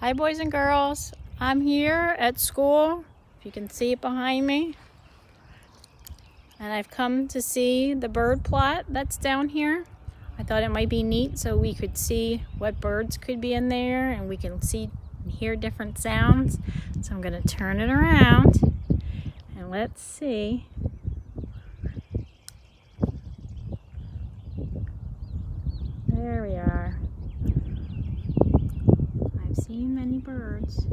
Hi boys and girls, I'm here at school, if you can see it behind me, and I've come to see the bird plot that's down here. I thought it might be neat so we could see what birds could be in there and we can see and hear different sounds. So I'm going to turn it around and let's see. There we are. I've seen many birds.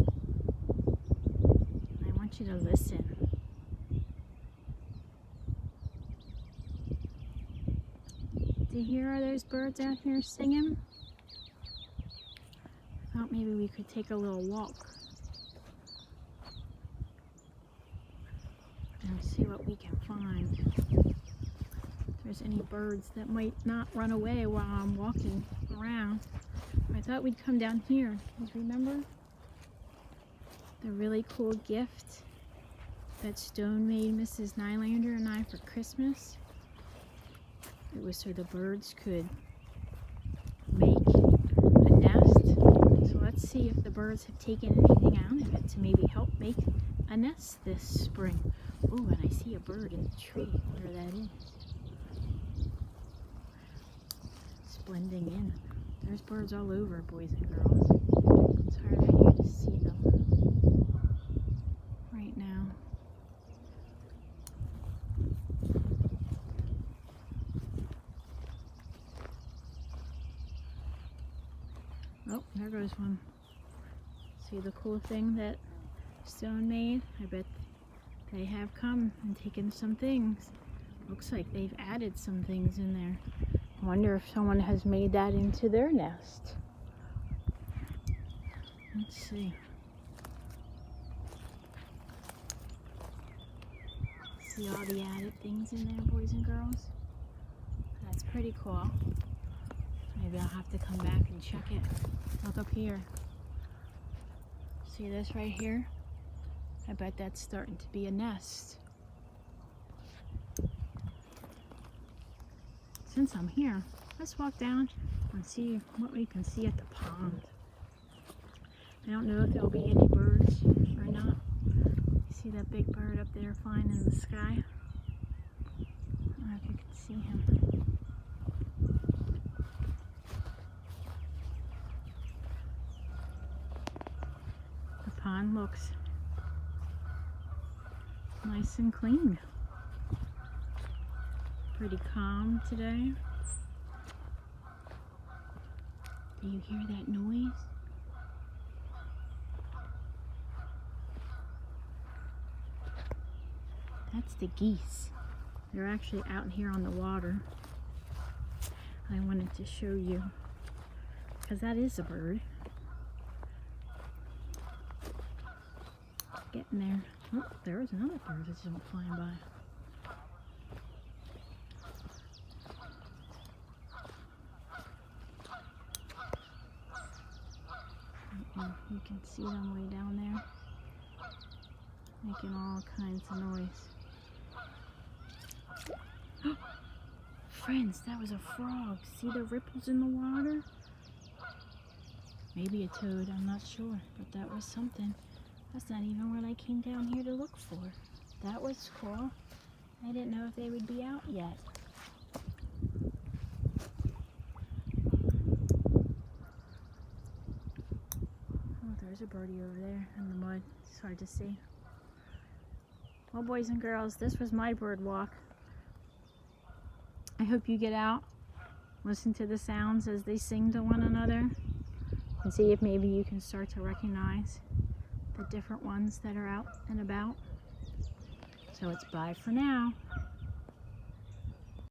I want you to listen. Do you hear those birds out here singing? I thought maybe we could take a little walk and see what we can find. If there's any birds that might not run away while I'm walking around. I thought we'd come down here. Because remember the really cool gift that Stone made Mrs. Nylander and I for Christmas? It was so the birds could make a nest. So let's see if the birds have taken anything out of it to maybe help make a nest this spring. Oh, and I see a bird in the tree. Where that is. It's blending in. There's birds all over, boys and girls. It's hard for you to see them right now. Oh, there goes one. See the cool thing that Stone made? I bet they have come and taken some things. Looks like they've added some things in there. I wonder if someone has made that into their nest. Let's see. See all the added things in there, boys and girls? That's pretty cool. Maybe I'll have to come back and check it. Look up here. See this right here? I bet that's starting to be a nest. Since I'm here, let's walk down and see what we can see at the pond. I don't know if there'll be any birds or not. You see that big bird up there flying in the sky? I don't know if you can see him. The pond looks nice and clean. Pretty calm today. Do you hear that noise? That's the geese. They're actually out here on the water. I wanted to show you because that is a bird. Getting there. Oh, there's another bird that's just flying by. You can see them way down there, making all kinds of noise. Friends, that was a frog. See the ripples in the water? Maybe a toad, I'm not sure, but that was something. That's not even what I came down here to look for. That was cool. I didn't know if they would be out yet. There's a birdie over there in the mud. It's hard to see. Well, boys and girls, this was my bird walk. I hope you get out, listen to the sounds as they sing to one another, and see if maybe you can start to recognize the different ones that are out and about. So it's bye for now.